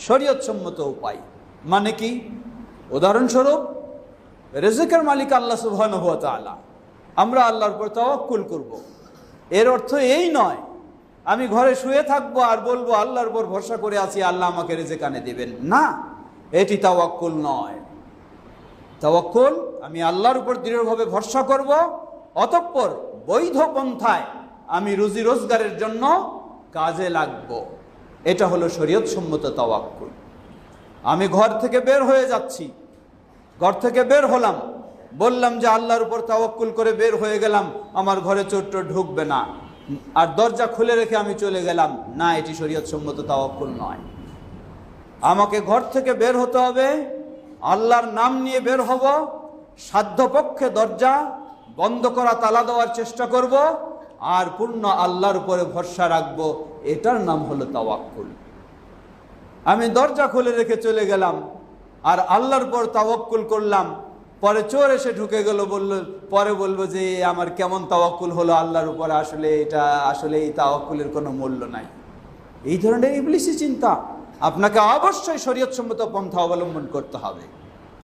শরীয়তসম্মত উপায়। মানে কি? উদাহরণস্বরূপ, রিজিকের মালিক আল্লাহ সুবহানাহু ওয়া তাআলা, আমরা আল্লাহর উপর তাওয়াক্কুল করব। এর অর্থ এই নয় আমি ঘরে শুয়ে থাকবো আর বলবো আল্লাহর উপর ভরসা করে আছি, আল্লাহ আমাকে রিজিক আনে দিবেন না, এটি তাওয়াক্কুল নয়। তাওয়াক্কুল, আমি আল্লাহর উপর দৃঢ়ভাবে ভরসা করব, অতঃপর বৈধ পন্থায় আমি রুজি রোজগারের জন্য কাজে লাগব। এটা হলো শরীয়তসম্মত তাওয়াক্কুল। আমি ঘর থেকে বের হয়ে যাচ্ছি, ঘর থেকে বের হলাম, বললাম যে আল্লাহর উপর তাওয়াক্কুল করে বের হয়ে গেলাম, আমার ঘরে চোর টোর ঢুকবে না, আর দরজা খুলে রেখে আমি চলে গেলাম, না, এটি শরীয়তসম্মত তাওয়াক্কুল নয়। আমাকে ঘর থেকে বের হতে হবে, আল্লাহর নাম নিয়ে বের হব, সাধ্যপক্ষে দরজা বন্ধ করা, তালা দেওয়ার চেষ্টা করব, আর পূর্ণ আল্লাহর উপরে ভরসা রাখবো, এটার নাম হলো তাওয়াক্কুল। আমি দরজা খুলে রেখে চলে গেলাম আর আল্লাহর উপর তাওয়াক্কুল করলাম, পরে চোর এসে ঢুকে গেল, পরে বলবো যে আমার কেমন তাওয়াক্কুল হলো আল্লাহর উপর, আসলে এই তাওয়াক্কুলের কোনো মূল্য নাই। এই ধরনের ইবলিসি চিন্তা। আপনাকে অবশ্যই শরীয়তসম্মত পন্থা অবলম্বন করতে হবে।